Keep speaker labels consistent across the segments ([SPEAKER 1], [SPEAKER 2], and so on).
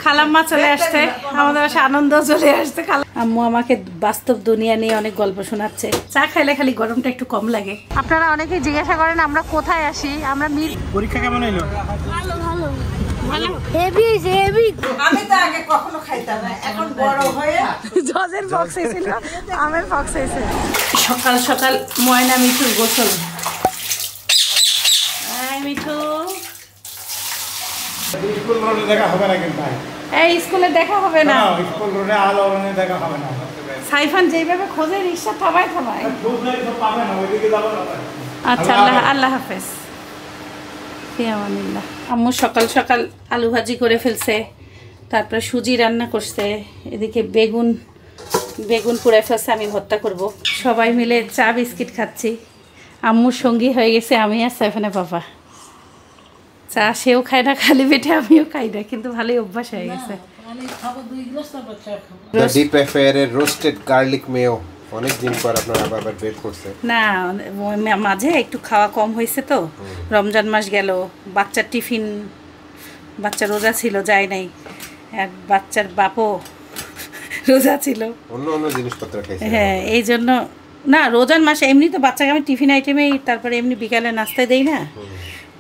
[SPEAKER 1] খালাম্মা চলে আসছে, আমাদের বাসায় আনন্দ চলে আসছে। আম্মু আমাকে বাস্তব দুনিয়া নিয়ে অনেক গল্প শোনাচ্ছে। চা খাইলে খালি গরমটা একটু কম লাগে। আপনারা অনেকেই জিজ্ঞাসা করেন আমরা কোথায় আসি। আমরা
[SPEAKER 2] পরীক্ষা কেমন হইলো?
[SPEAKER 3] ভালো ভালো ভালো, হেভি হেভি।
[SPEAKER 4] আমি তো আগে কখনো খাইতাম না, এখন বড় হয়ে
[SPEAKER 1] জজের বক্স এসেছিল, আমের বক্স এসে। সকাল সকাল ময়না মিঠুর গোসল। মিঠু
[SPEAKER 2] স্কুল রোডে দেখা হবে না কিন্তু।
[SPEAKER 1] এই স্কুলে দেখা হবে না,
[SPEAKER 2] স্কুল রোডে আলো দেখা হবে না।
[SPEAKER 1] সাইফান যেইভাবে খোঁজে রিক্সা থামায় থামায়।
[SPEAKER 2] পাবে না, ওইদিকে যাবো না।
[SPEAKER 1] আচ্ছা, আল্লাহ হাফেজ। ফিয়ামানিল্লাহ। আম্মু সকাল সকাল আলু ভাজি করে ফেলছে, তারপরে সুজি রান্না করছে, এদিকে বেগুন পুড়াই ফেলছে, আমি ভর্তা করব। সবাই মিলে চা বিস্কিট খাচ্ছি। আম্মুর সঙ্গী হয়ে গেছে আমি আর সাইফানের বাবা। চা সেও খায় না খালি পেটে, আমিও খাই না, কিন্তু ভালোই অভ্যাস হয়ে গেছে।
[SPEAKER 5] ডিপ এফেয়ারের রোস্টেড গার্লিক মেয়ো অনেকদিন পর আপনারা আবার বের করছে।
[SPEAKER 1] না, মাঝে একটু খাওয়া কম হয়েছে তো, রমজান মাস গেল, বাচ্চার টিফিন, বাচ্চা রোজা ছিল যায় নাই, আর বাচ্চার বাপও রোজা ছিল,
[SPEAKER 5] অন্য জিনিসপত্র খাইছে।
[SPEAKER 1] হ্যাঁ, এই জন্য না, রোজার মাসে এমনি তো বাচ্চাকে আমি টিফিন আইটেমেই, তারপরে এমনি বিকালে নাস্তায় দেই না,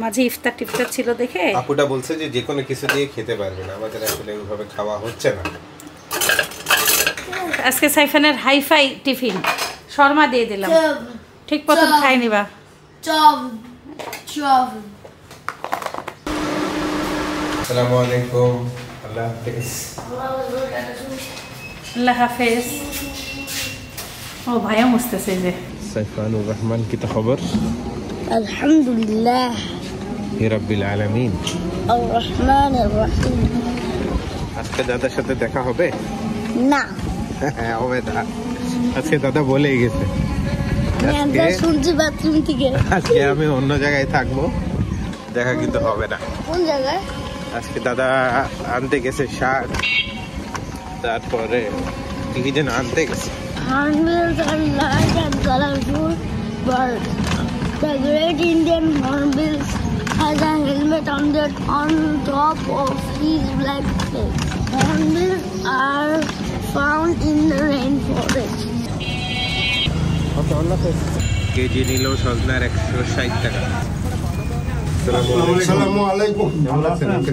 [SPEAKER 1] মাঝে ইফতার টিফতার ছিল দেখে
[SPEAKER 5] আপুটা বলছে যে কোনো কিছু দিয়ে খেতে পারবে না, আমাদের আসলে ওইভাবে খাওয়া হচ্ছে না।
[SPEAKER 1] আজকে সাইফানের হাইফাই টিফিন শর্মা দিয়ে দিলাম, ঠিক প্রথম খাই নিবা।
[SPEAKER 5] আসসালামু আলাইকুম, আল্লাহ হাফেজ।
[SPEAKER 1] আল্লাহ হাফেজ। ও ভাইয়া মুছতেছে যে।
[SPEAKER 5] সাইফানুর রহমান, কি খবর?
[SPEAKER 3] আলহামদুলিল্লাহ
[SPEAKER 5] রাব্বিল আলামিন,
[SPEAKER 3] আর রহমানির রহিম।
[SPEAKER 5] আজকে দাদার সাথে দেখা হবে
[SPEAKER 3] না,
[SPEAKER 5] হবে না, আজকে দাদা বলেই গেছে
[SPEAKER 3] আমরা শুনছি বাথরুম থেকে।
[SPEAKER 5] আজকে আমি অন্য জায়গায় থাকবো, দেখা কিন্তু হবে না।
[SPEAKER 3] কোন জায়গায়?
[SPEAKER 5] আজকে দাদা আনতে গেছে শার্ট, তারপরে কি যেন আনতে গেছে।
[SPEAKER 3] Hornbills are large and colorful birds. The great Indian hornbills has a helmet on top of his black face. Hornbills are found in the rainforest.
[SPEAKER 5] KG নিল সজনার 160 টাকা।
[SPEAKER 6] আসসালামু আলাইকুম।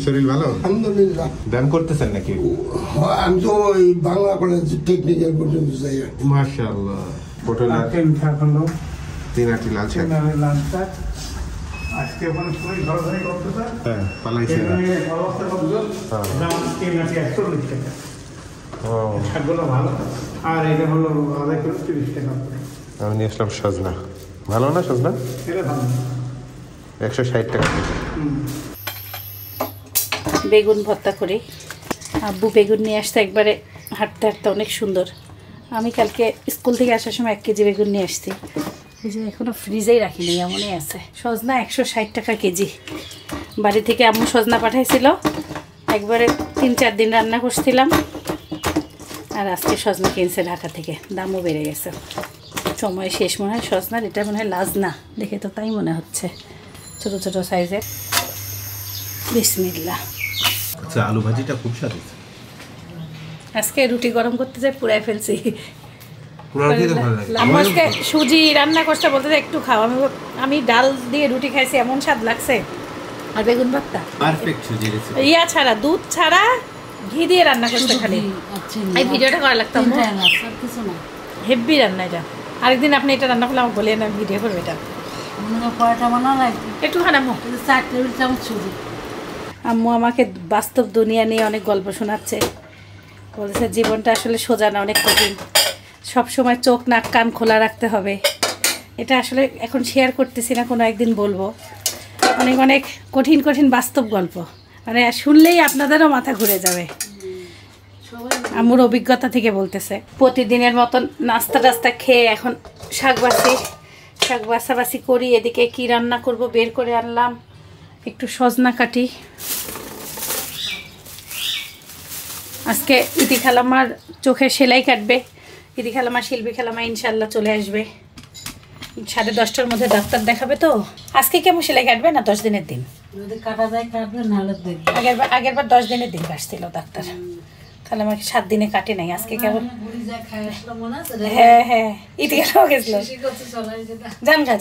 [SPEAKER 5] শরীর ভালো?
[SPEAKER 6] আলহামদুলিল্লাহ।
[SPEAKER 5] ব্যায়াম করতেছেন নাকি?
[SPEAKER 6] আমি তো ওই বাংলা কলেজ টেকনিক্যাল পর্যন্ত যাই।
[SPEAKER 5] মাশাআল্লাহ। পটল আর 3 আটি লাল শাক।
[SPEAKER 2] আজকে মানে শরীর ভালো ধরে করতেছে।
[SPEAKER 5] হ্যাঁ, পালাইছে না।
[SPEAKER 2] অবস্থা কত? দাম 3 আটি 140 টাকা।
[SPEAKER 5] ও,
[SPEAKER 2] শাকগুলো ভালো। আর এটা হলো আধা কিলো 30 টাকা।
[SPEAKER 5] আমি নিয়ে আসলাম সজনা। ভালো না সজনা?
[SPEAKER 2] এটা ভালো।
[SPEAKER 5] 160 টাকা কেজি।
[SPEAKER 1] বেগুন ভর্তা করি। আব্বু বেগুন নিয়ে আসতে একবারে হাঁটতে হাঁটতে অনেক সুন্দর। আমি কালকে স্কুল থেকে আসার সময় 1 কেজি বেগুন নিয়ে আসছি, এই যে এখনও ফ্রিজেই রাখিনি, এমনই আছে। সজনা 160 টাকা কেজি। বাড়ি থেকে আম্মু সজনা পাঠাইছিল, একবারে 3-4 দিন রান্না করছিলাম, আর আজকে সজনা কিনছে ঢাকা থেকে, দামও বেড়ে গেছে। সময় শেষ মনে হয় সজনার, এটা মনে হয় লাজনা, দেখে তো তাই মনে হচ্ছে, ছোট ছোট সাইজের। বিসমিল্লাহ।
[SPEAKER 5] আচ্ছা, আলু ভাজিটা খুব স্বাদ হয়েছে।
[SPEAKER 1] আজকে রুটি গরম করতে যাই পুরাই ফেলছি।
[SPEAKER 5] আমার
[SPEAKER 1] আজকে সুজি রান্না করতে বলতে একটু খাও, আমি ডাল দিয়ে রুটি খাইছি, এমন স্বাদ লাগছে। আর বেগুন ভর্তা
[SPEAKER 5] পারফেক্ট সুজি রেসিপি।
[SPEAKER 1] ইয়া ছাড়া, দুধ ছাড়া, ঘি দিয়ে রান্না করতে খালি। এই ভিডিওটা করা লাগতাম, হেভি রান্না এটা। আরেকদিন আপনি এটা রান্না করলে আমাকে বলে না, ভিডিও করবে এটা। একটু খানামো। আম্মু আমাকে বাস্তব দুনিয়া নিয়ে অনেক গল্প শোনাচ্ছে, বলছে জীবনটা আসলে সোজা না, অনেক কঠিন, সবসময় চোখ নাক কান খোলা রাখতে হবে। এটা আসলে এখন শেয়ার করতেছি না, কোনো একদিন বলবো। অনেক অনেক কঠিন কঠিন বাস্তব গল্প, মানে শুনলেই আপনাদেরও মাথা ঘুরে যাবে। আম্মুর অভিজ্ঞতা থেকে বলতেছে। প্রতিদিনের মতন নাস্তা টাস্তা খেয়ে এখন শাক বাছাবাছি করি। এদিকে কি রান্না করব বের করে আনলাম, একটু সজনা কাটি। আজকে ইতি খালামার চোখের সেলাই কাটবে, ইতি খালামা শিল্পী খালামা ইনশাল্লাহ চলে আসবে। 10:30টার মধ্যে ডাক্তার দেখাবে তো। আজকে কেমন সেলাই কাটবে না 10 দিনের দিন?
[SPEAKER 4] যদি কাটা যায় কাটবে, নাহলে দেখবে।
[SPEAKER 1] আগেরবার 10 দিনের দিন কাটছিল ডাক্তার, তাহলে আমাকে 7 দিনে কাটে নাই। আজকে কেবল হ্যাঁ ঈদ গেলেও গেছিল।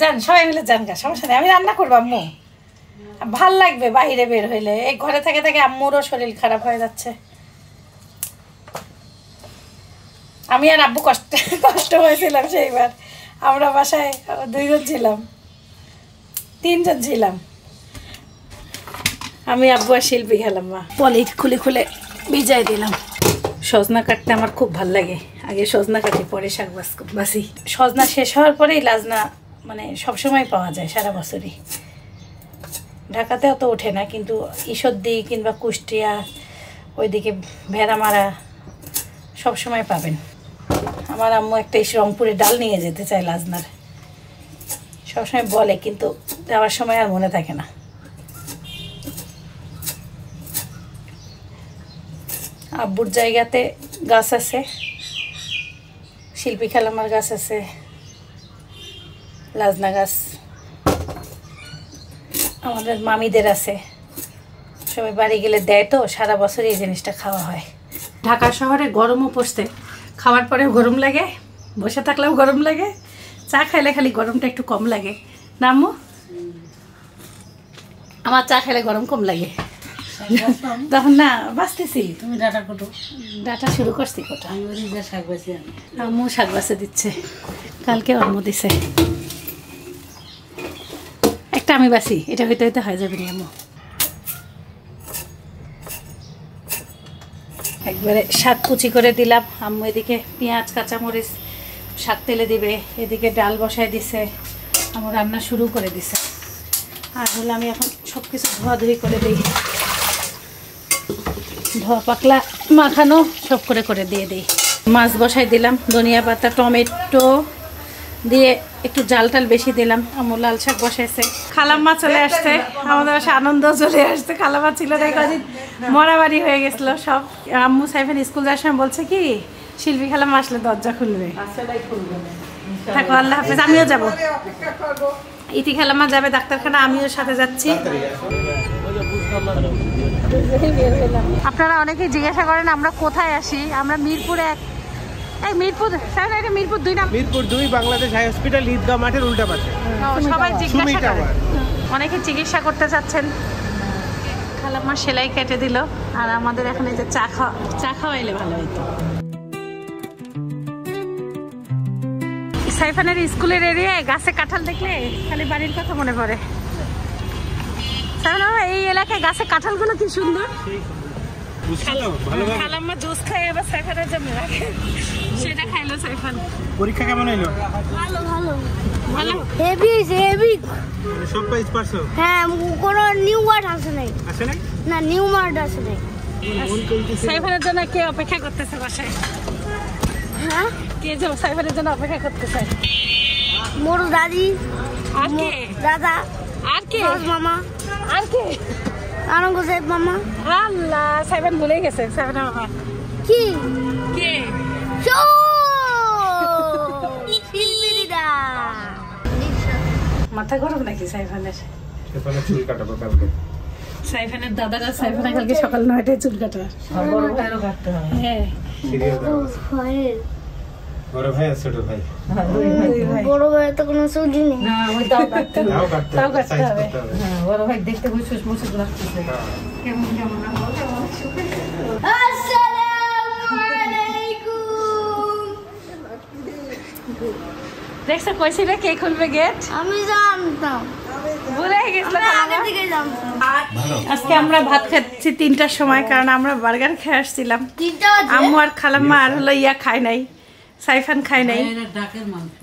[SPEAKER 1] জান সবাই মিলে জানগা, সমস্যা নেই, আমি রান্না করবো আম্মু। ভাল লাগবে বাইরে বের হইলে, এই ঘরে থেকে থেকে আম্মুরও শরীর খারাপ হয়ে যাচ্ছে। আমি আর আব্বু কষ্ট হয়েছিলাম সেইবার। আমরা বাসায় 2 জন ছিলাম, 3 জন ছিলাম, আমি আব্বু আর শিল্পী খেলাম। মা পলি খুলে ভিজাই দিলাম। সজনা কাটতে আমার খুব ভাল লাগে, আগে সজনা কাটি পরে শাক বাসি। সজনা শেষ হওয়ার পরেই লাজনা মানে সবসময় পাওয়া যায় সারা বছরই। ঢাকাতেও তো ওঠে না, কিন্তু ঈশ্বরদী কিংবা কুষ্টিয়া ওইদিকে ভেড়ামারা সবসময় পাবেন। আমার আম্মু একটা রংপুরে ডাল নিয়ে যেতে চায় লাজনার, সবসময় বলে, কিন্তু যাওয়ার সময় আর মনে থাকে না। আব্বুর জায়গাতে গাছ আছে, শিল্পী খালামার গাছ আছে, লাজনা গাছ আমাদের মামিদের আছে। সবাই বাড়ি গেলে দেয় তো, সারা বছর এই জিনিসটা খাওয়া হয়। ঢাকা শহরে গরমও পড়ছে, খাওয়ার পরেও গরম লাগে, বসে থাকলেও গরম লাগে, চা খাইলে খালি গরমটা একটু কম লাগে না আম্মু? আমার চা খাইলে গরম কম লাগে তখন না বাঁচতেছি।
[SPEAKER 4] তুমি ডাটা কোটো,
[SPEAKER 1] ডাটা শুরু করছি কোটা।
[SPEAKER 4] আমি ওই যে শাক বাছি আনি।
[SPEAKER 1] আম্মু শাক বাছে দিচ্ছে, কালকে আম্মু দিছে একটা, আমি বাসি। এটা হইতে হইতে হয়ে যাবে নি আম্মু। একবারে শাক কুচি করে দিলাম। আম্মু এদিকে পেঁয়াজ কাঁচামরিচ শাক তেলে দিবে, এদিকে ডাল বসায় দিছে, আমার রান্না শুরু করে দিছে। আর হলো আমি এখন সব কিছু ধোয়াধুয়ি করে দিই, ধোয়া পাকলা মাখানো সব করে দিয়ে দিই। মাছ বসাই দিলাম, ধনিয়া পাতা টমেটো দিয়ে একটু জাল টাল বেশি দিলাম। আম্মু লাল শাক বসাইছে। খালাম্মা চলে আসছে, আমাদের বাসায় আনন্দ চলে আসছে। খালাম্মা ছিল না কদিন, মরাবাড়ি হয়ে গেছিলো সব। আম্মু সাইফান স্কুল যাওয়ার সময় বলছে কি শিল্পী খালাম্মা আসলে দরজা খুলবে। থাকো, আল্লাহ হাফেজ। আমিও যাবো, ইতি খালাম্মা যাবে ডাক্তারখানা, আমিও সাথে যাচ্ছি। আপনারা অনেকেই জিজ্ঞাসা করেন আমরা কোথায় আসি। আমরা মিরপুরে মিরপুর 2 নাম,
[SPEAKER 5] মিরপুর 2 বাংলাদেশ হাই হসপিটাল ঈদগাহ মাঠের উল্টা পাশে।
[SPEAKER 1] সবাই জিজ্ঞাসা করে, অনেকে চিকিৎসা করতে চাচ্ছেন। খালাম্মা সেলাই কেটে দিল, আর আমাদের এখন এই যে চা খাওয়াইলে ভালো হইতো। সাইফানের স্কুলের এরিয়ায় গাছে কাঁঠাল দেখলে খালি বাড়ির কথা মনে পড়ে। এই এলাকায় গাছে কাঁঠালগুলো কি সুন্দর। খালাম্মা জুস খাই আবার সাইফানের জন্য রাখে, সেটা খাইলো সাইফান।
[SPEAKER 2] পরীক্ষা কেমন হইলো?
[SPEAKER 3] ভালো ভালো ভালো, হেভি হেভি।
[SPEAKER 2] সব পাইছ পারছো?
[SPEAKER 3] হ্যাঁ, কোনো নিউ ওয়ার্ড আসে নাই।
[SPEAKER 2] আসে নাই?
[SPEAKER 3] না, নিউ ওয়ার্ড আসে নাই।
[SPEAKER 1] সাইফানের জন্য কে অপেক্ষা করতেছে বাসায়?
[SPEAKER 3] হ্যাঁ,
[SPEAKER 1] কে যে সাইফানের জন্য অপেক্ষা করতেছে?
[SPEAKER 3] মোর দাদি,
[SPEAKER 1] আর কে?
[SPEAKER 3] দাদা,
[SPEAKER 1] আর কে?
[SPEAKER 3] মামা,
[SPEAKER 1] আর কে?
[SPEAKER 3] আনন্দ মামা।
[SPEAKER 1] আল্লাহ, সাইফান ভুলে গেছে সাইফানের মামা
[SPEAKER 3] কি?
[SPEAKER 1] কে? মাথা গরম নাকি সাইফানের?
[SPEAKER 2] চুল কাটাবো কালকে।
[SPEAKER 1] সাইফানের দাদারা সাইফানের কালকে সকাল 9টায় চুল কাটা।
[SPEAKER 4] বড় ভাইয়েরও কাটতে হবে।
[SPEAKER 1] হ্যাঁ,
[SPEAKER 2] বড় ভাই আর ছোট ভাই?
[SPEAKER 3] বড় ভাই তো কোনো চুলই নেই।
[SPEAKER 4] না, ওই তাও কাটতে হবে।
[SPEAKER 1] তাও কাটতে
[SPEAKER 2] সাইজ
[SPEAKER 1] হবে।
[SPEAKER 2] করতে হবে।
[SPEAKER 4] হ্যাঁ, বড় ভাই দেখতে বুঝছিস মুসুক লাগতেছে।
[SPEAKER 1] কেমন কেমন দেখছো কইছিল কে খুলবে গেট?
[SPEAKER 3] আমি জানতাম,
[SPEAKER 1] ভুলে গেছিল।
[SPEAKER 3] আগে থেকে জানতাম।
[SPEAKER 1] আজকে আমরা ভাত খাচ্ছি 3টার সময়, কারণ আমরা বার্গার খেয়ে আসছিলাম। আম্মু আর খালাম্মা আর হলো ইয়া খায় নাই, সাইফান খায় নাই।
[SPEAKER 4] এটা ডাকের মাংস।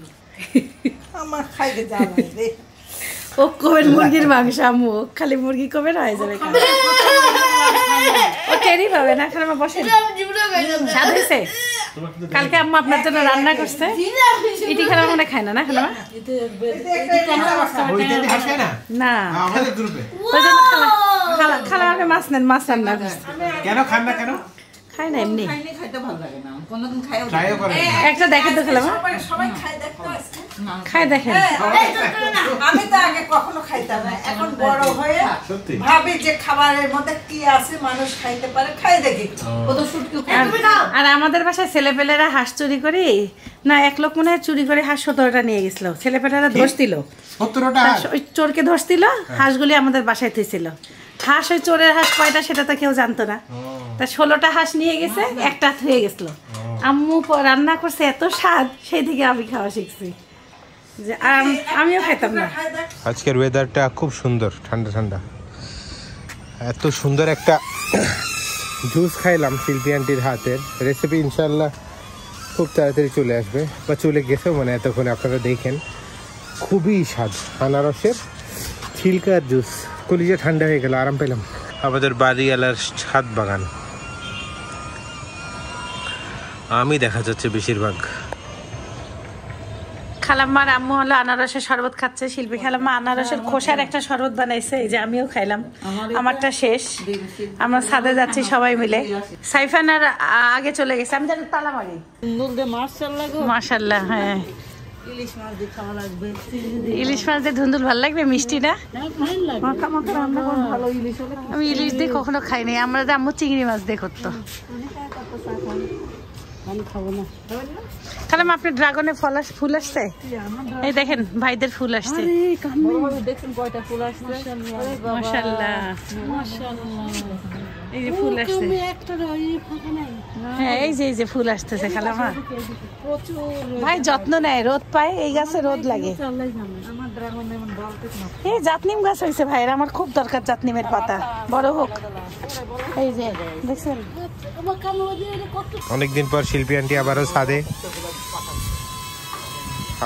[SPEAKER 4] আমার খাইতে যাওয়া লাগে।
[SPEAKER 1] ও কবের মুরগির মাংস, আম্মু খালি মুরগি কবে হয়ে যাবে। ও টেরি পাবে না, খালাম্মা বসে। স্বাদ হয়েছে? কালকে আম্মু আপনার জন্য রান্না করছে। ইটি খালাম্মা মনে খায় না, না খালাম্মা? না, ওই জন্য খালাম্মা মাছ নেন, মাছ রান্না করছে।
[SPEAKER 2] কেন খান না? কেন
[SPEAKER 1] খায় না? এমনি
[SPEAKER 4] খাইতে ভালো লাগে না। কোনদিন খাইও
[SPEAKER 5] ট্রাইও করেন
[SPEAKER 1] একটা দেখেন তো খালামা,
[SPEAKER 4] সবাই খাই দেখতে আসছে
[SPEAKER 1] খাই দেখেন।
[SPEAKER 4] আমি তো আগে কখনো খাইতাম না, এখন বড় হয়ে ভাবি যে খাবারের মধ্যে কি আছে মানুষ খাইতে পারে, খাই দেখি কত শুটকি
[SPEAKER 1] আর আমাদের বাসায় ছেলেপেলেরা হাঁস চুরি করে না, এক লোক মনে হয় চুরি করে হাঁস 17টা নিয়ে গেছিল। ছেলেপেলেরা দোষ দিল,
[SPEAKER 5] 17টা
[SPEAKER 1] ওই চোরকে দোষ দিল, হাঁসগুলি আমাদের বাসায় থুইছিল। হাঁস ওই চোরের হাঁস কয়টা সেটা তো কেউ জানতো না। তা 16টা হাঁস নিয়ে গেছে, একটা থুয়ে গেছিল। আম্মু রান্না করছে এত স্বাদ, সেই থেকে আমি খাওয়া শিখছি, যে আমিও খাইতাম না।
[SPEAKER 5] আজকের ওয়েদারটা খুব সুন্দর, ঠান্ডা ঠান্ডা। এত সুন্দর একটা জুস খাইলাম শিল্পী আন্টির হাতের। রেসিপি ইনশাল্লাহ খুব তাড়াতাড়ি চলে আসবে, বা চলে গেছে মানে এতক্ষণে, আপনারা দেখেন। খুবই স্বাদ, আনারসের ছিলকার জুস। কলিজা ঠান্ডা হয়ে গেল, আরাম পেলাম। আমাদের বাড়িওয়ালার ছাদ বাগান আমি দেখা যাচ্ছে বেশিরভাগ।
[SPEAKER 1] খালাম্মার আম্মু হলো আনারসের শরবত খাচ্ছে। শিল্পী খালাম্মা আনারসের খোসার একটা শরবত বানাইছে, এই যে আমিও খাইলাম, আমারটা শেষ। আমরা ছাদে যাচ্ছি সবাই মিলে। সাইফান আর আগে চলে গেছে, আমি জানি তালা মারি। মাশাআল্লাহ, হ্যাঁ
[SPEAKER 4] ইলিশ মাছ দিয়ে খাওয়া লাগবে।
[SPEAKER 1] ইলিশ মাছ দিয়ে ধুন্দুল ভালো লাগবে, মিষ্টি না? আমি ইলিশ দিয়ে কখনো খাইনি, আমরা যে আম্মু চিংড়ি মাছ দিয়ে করতো। খালাম আপনি ড্রাগনের ফুল আসছে, এই দেখেন ভাইদের ফুল আসছে। মাশাআল্লাহ, এই যে ফুল আসছে। হ্যাঁ এই যে ফুল আসতেছে খালামা। ভাই যত্ন নেয়, রোদ পায়, এই গাছে রোদ লাগে। এই জাতনিম গাছ হয়েছে ভাইয়ের, আমার খুব দরকার জাতনিমের পাতা, বড় হোক। এই যে দেখছেন,
[SPEAKER 5] অনেকদিন পর শিল্পী আন্টি আবারও ছাদে,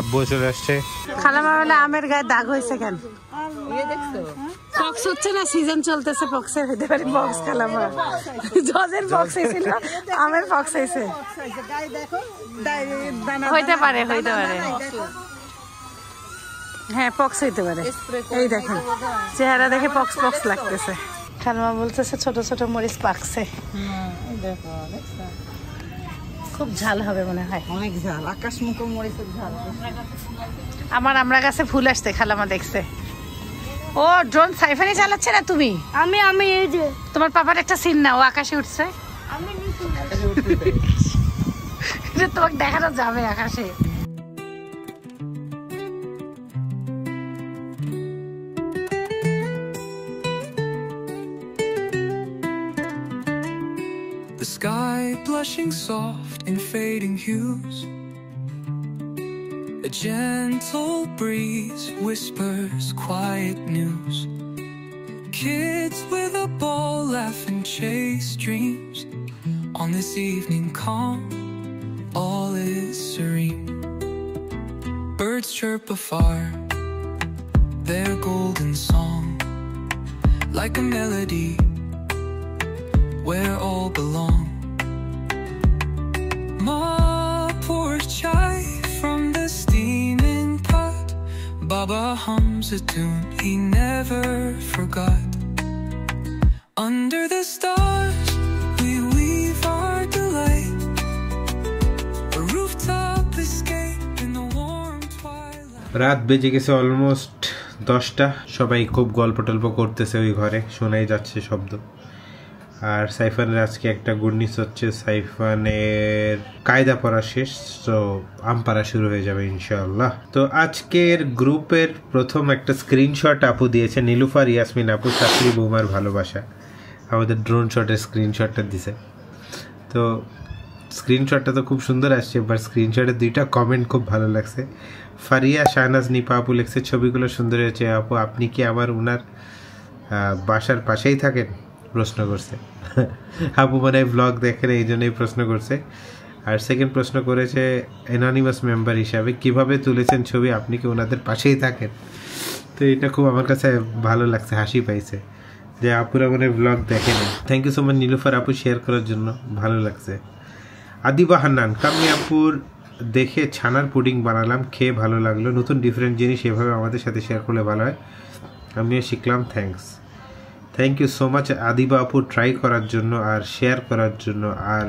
[SPEAKER 5] আব্বু চলে আসছে।
[SPEAKER 1] খালামা বলে আমের গায়ে দাগ হয়েছে কেন? পক্স হচ্ছে না, সিজন চলতেছে, পক্সের হইতে পারে। পক্স খালামা জজের পক্স হয়েছিল, আমের পক্স হয়েছে, হইতে পারে, হইতে পারে। হ্যাঁ পক্স হইতে পারে। এই দেখেন চেহারা দেখে পক্স পক্স লাগতেছে। খালামা বলতেছে ছোট ছোট মরিচ পাকছে, খুব ঝাল হবে মনে হয়,
[SPEAKER 4] অনেক ঝাল, আকাশমুখো মরিচের ঝাল।
[SPEAKER 1] আমার আমরা গাছে ফুল আসছে, খালামা দেখছে। ও ড্রোন সাইফানি চালাচ্ছে না তুমি?
[SPEAKER 3] আমি এই যে
[SPEAKER 1] তোমার পাপার একটা সিন না, ও আকাশে উঠছে,
[SPEAKER 3] আমি নিচে
[SPEAKER 1] তোমাকে দেখানো যাবে আকাশে।
[SPEAKER 7] The sky blushing soft in fading hues. A gentle breeze whispers quiet news. Kids with a ball laugh and chase dreams. On this evening calm, all is serene. Birds chirp afar, their golden song, like a melody where all belong. Ma pours chai from the steaming pot. Baba hums a tune he never forgot. Under the stars we weave our delight, a rooftop escape in the warm twilight.
[SPEAKER 5] রাত বেজে গেছে almost 10টা। সবাই খুব গল্প টল্প করতেছে ওই ঘরে, শোনাই যাচ্ছে শব্দ। আর সাইফানের আজকে একটা গুড নিউজ হচ্ছে, সাইফানের কায়দা পড়া শেষ, তো আম পাড়া শুরু হয়ে যাবে ইনশাআল্লাহ। তো আজকের গ্রুপের প্রথম একটা স্ক্রিনশট আপু দিয়েছে, নীলুফার ইয়াসমিন আপু, শাশুড়ি বৌমার ভালোবাসা। আমাদের ড্রোন শটের স্ক্রিনশটটা দিছে, তো স্ক্রিনশটটা তো খুব সুন্দর আসছে, বাট স্ক্রিনশটের 2টা কমেন্ট খুব ভালো লাগছে। ফারিয়া শাহনাজ নিপা আপু লিখছে, ছবিগুলো সুন্দর হয়েছে আপু, আপনি কি উনার বাসার পাশেই থাকেন? প্রশ্ন করছে আপু, মানে ব্লগ দেখেন এই জন্যই প্রশ্ন করছে। আর সেকেন্ড প্রশ্ন করেছে অ্যানোনিমাস মেম্বার হিসাবে, কিভাবে তুলেছেন ছবি, আপনি কি ওনাদের পাশেই থাকেন? তো এটা খুব আমার কাছে ভালো লাগছে, হাসি পাইছে যে আপুরা মানে ব্লগ দেখে না। Thank you so much Nilufar আপু শেয়ার করার জন্য, ভালো লাগছে। আদিবা হান্নান, কামি আপুর দেখে ছানার পুডিং বানালাম, খেয়ে ভালো লাগলো, নতুন ডিফারেন্ট জিনিস এভাবে আমাদের সাথে শেয়ার করলে ভালো হয়, আমিও শিখলাম, thanks. Thank you so much Adiba আপু ট্রাই করার জন্য আর শেয়ার করার জন্য আর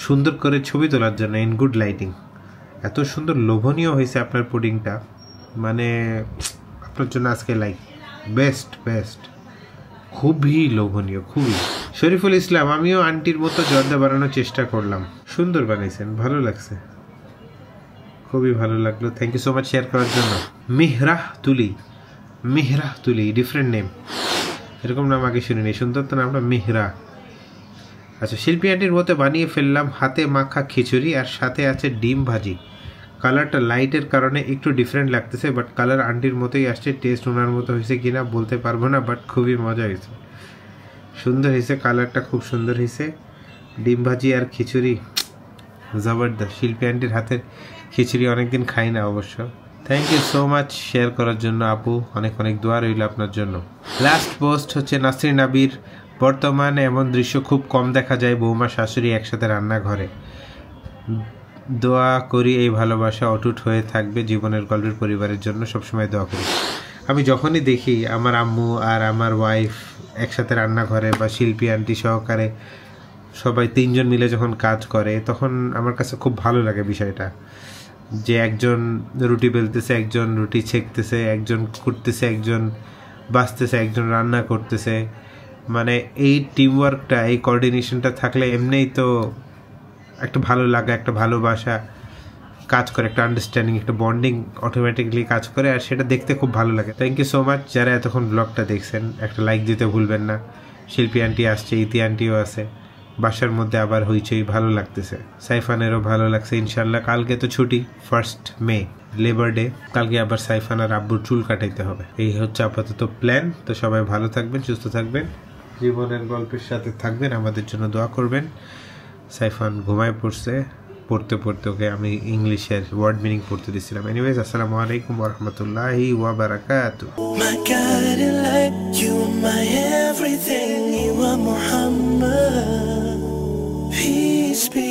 [SPEAKER 5] সুন্দর করে ছবি তোলার জন্য ইন গুড লাইটিং। এত সুন্দর লোভনীয় হয়েছে আপনার পুডিংটা, মানে আপনার জন্য আজকে লাইক বেস্ট বেস্ট, খুবই লোভনীয়, খুবই। শরীফুল ইসলাম, আমিও আন্টির মতো জর্দা বানানোর চেষ্টা করলাম, সুন্দর বানিয়েছেন, ভালো লাগছে, খুবই ভালো লাগলো। Thank you so much share করার জন্য। মিহরাহ তুলি, ডিফারেন্ট নেম, এরকম নাম আগে শুনিনি, সুন্দর তো নামটা, মিহরা। আচ্ছা, শিল্পী আন্টির মতো বানিয়ে ফেললাম হাতে মাখা খিচুড়ি, আর সাথে আছে ডিম ভাজি। কালারটা লাইটের কারণে একটু ডিফারেন্ট লাগতেছে, বাট কালার আন্টির মতোই আসছে। টেস্ট ওনার মতো হয়েছে কিনা বলতে পারবো না, বাট খুবই মজা হয়েছে, সুন্দর হয়েছে, কালারটা খুব সুন্দর হয়েছে। ডিম ভাজি আর খিচুড়ি জবরদস্ত। শিল্পী আন্টির হাতের খিচুড়ি অনেকদিন খাই না অবশ্য। Thank you so much share করার জন্য আপু, অনেক অনেক দোয়া রইল আপনার জন্য। লাস্ট পোস্ট হচ্ছে নাসরিন আবির, বর্তমানে এমন দৃশ্য খুব কম দেখা যায়, বৌমা শাশুড়ি একসাথে রান্নাঘরে। দোয়া করি এই ভালোবাসা অটুট হয়ে থাকবে জীবনের গল্পের পরিবারের জন্য, সবসময় দোয়া করি। আমি যখনই দেখি আমার আম্মু আর আমার ওয়াইফ একসাথে রান্নাঘরে বা শিল্পী আন্টি সহকারে সবাই তিনজন মিলে যখন কাজ করে, তখন আমার কাছে খুব ভালো লাগে বিষয়টা, যে একজন রুটি বেলতেছে, একজন রুটি ছেঁকতেছে, একজন কুটতেছে, একজন বাছতেছে, একজন রান্না করতেছে। মানে এই টিমওয়ার্কটা, এই কোঅর্ডিনেশনটা থাকলে এমনিই তো একটা ভালো লাগা, একটা ভালোবাসা কাজ করে, একটা আন্ডারস্ট্যান্ডিং, একটা বন্ডিং অটোমেটিকলি কাজ করে, আর সেটা দেখতে খুব ভালো লাগে। থ্যাংক ইউ সো মাচ যারা এতক্ষণ ব্লগটা দেখছেন, একটা লাইক দিতে ভুলবেন না। শিল্পী আন্টি আসছে, ইতি আন্টিও আছে, বাসার মধ্যে আবার হইচই, ভালো লাগতেছে। সাইফানেরও ভালো লাগছে ইনশাল্লাহ। কালকে তো ছুটি, 1 মে লেবার ডে, কালকে আবার সাইফান আর আব্বুর চুল কাটাইতে হবে। এই হচ্ছে আপাতত প্ল্যান। তো সবাই ভালো থাকবেন, সুস্থ থাকবেন, জীবনের গল্পের সাথে থাকবেন, আমাদের জন্য দোয়া করবেন। সাইফান ঘুমায় পড়ছে, পড়তে পড়তে ওকে আমি ইংলিশের ওয়ার্ড মিনিং পড়তে দিচ্ছিলাম। এনিওয়েজ, আসসালামু আলাইকুম ওয়া রাহমাতুল্লাহি ওয়া বারাকাতুহু।
[SPEAKER 8] My guiding light, you are my everything, you are Muhammad. Peace be